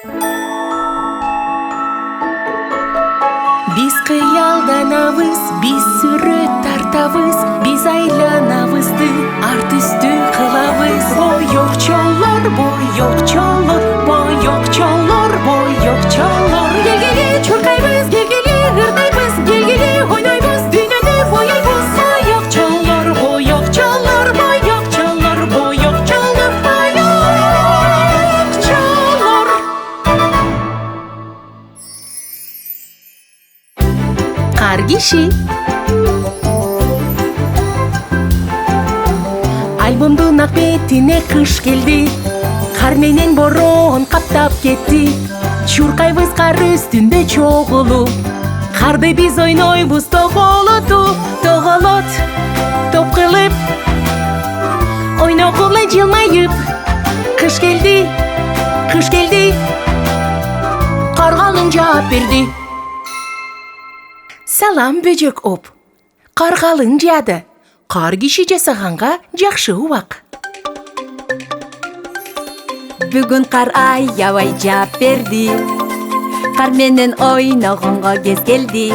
Биз кыялданабыз, биз сүрөт тартабыз, биз айланабызды арт үстү кылабыз. Боёкчолор, боёкчолор, боёкчолор, боёкчолор. Келгиле чуркайбыз, келгиле ырдайбыз, келгиле ойнойбуз, дүйнөнү боёйбуз. Боёкчолор, боёкчолор, боёкчолор, боёкчолор, боёкчолор. Кар киши. Альбомдун ак бетине кыш келди, кар менен бороон каптап кетти. Чуркайбыз кар үстүндө чогулуп, карды биз ойнойбуз тоголотуп. Тоголот топ кылып, ойногула жылмайып. Кыш келди, кар калың жаап берди. Салам бөжөк оп, кар калың жаады. Кар киши жасаганга жакшы убак. Бүгүн кар аябай жаап берди, кар менен ойногонго кез келди.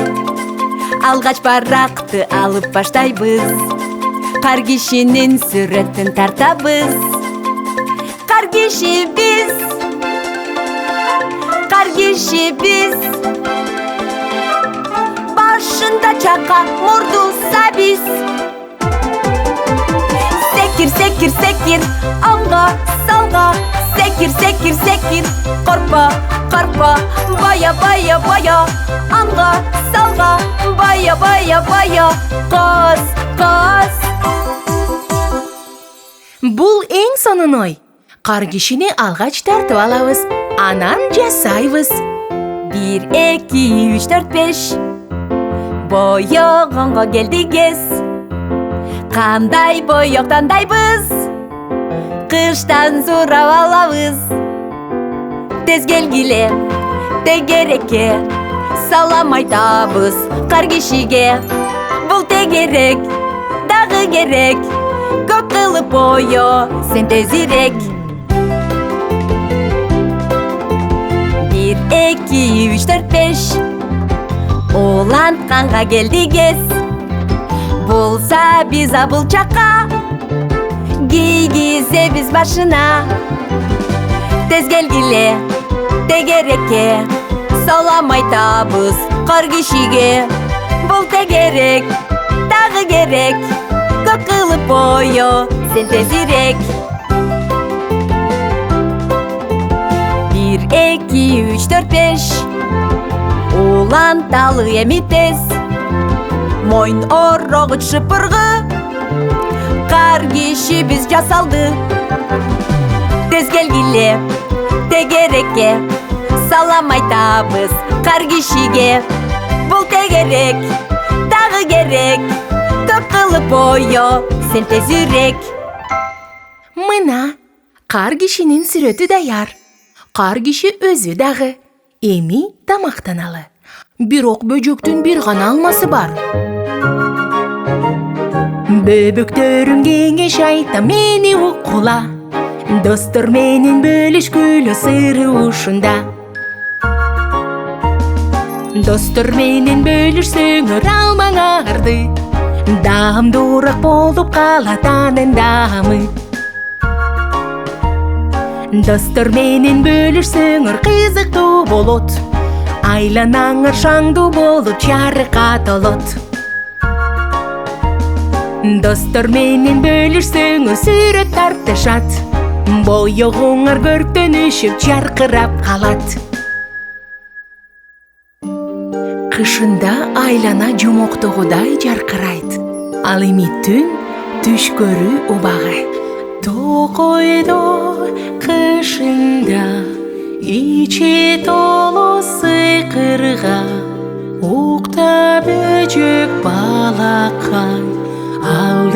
Алгач баракты алып баштайбыз, кар кишинин сүрөтүн тартабыз. Кар киши биз, кар киши биз. Башында чака, мурду сабиз. Секир, секир, секир, оңго, солго. Секир, секир, секир, коркпо, коркпо. Боё, боё, боё, оңго, солго. Боё, боё, боё, коз, коз. Бул эң сонун ой. Кар кишини алгач тартып алабыз, анан жасайбыз. 1, 2, 3, 4, 5. Боёгонго келди кез. Кандай боёк тандайбыз, кыштан сурап алабыз. Тез келгиле, тегерекке, салам айтабыз кар кишиге. Бул тегерек, дагы керек, көк кылып боё, сен тезирек. 1, 2, 3, 4, 5. Улантканга келди кез. Болса биз абыл чака, кийгизебиз башына. Тез келгиле, тегерекке, салам айтабыз кар кишиге. Бул тегерек, дагы керек, көк кылып боё, сен тезирек. 1, 2, 3, 4, 5. Уланталы эми тез. Мойн орогут шыпыргы, кар киши биз жасалды. Тез келгиле, тегерекке, салам айтабыз кар кишиге. Бул тегерек, дагы керек, көк кылып боё, сен тезирек. Мына кар кишинин сүрөтү даяр. Кар киши өзү дагы эми тамактаналы. Бирок бөжөктүн бир гана алмасы бар. Бөбөктөрүм кеңеш айта мени укула, достор менен бөлүшкүлө сыры ушунда. Достор менен бөлүшсөңөр алмаңарды, даамдуураак болуп калат анын даамы. Достор менен бөлүшсөңөр кызыктуу болот, айланаңар шаңдуу болуп жарыкка толот. Достор менен бөлүшсөңөр сүрөт тартышат, боёгуңар көрктөнүшүп жаркырап калат. Кышында айлана жомоктогудай жаркырайт, ал эми түн түш көрүү убагы. Токойдо кышында ичи толо сыйкырга, укта бөжөк балакай, ал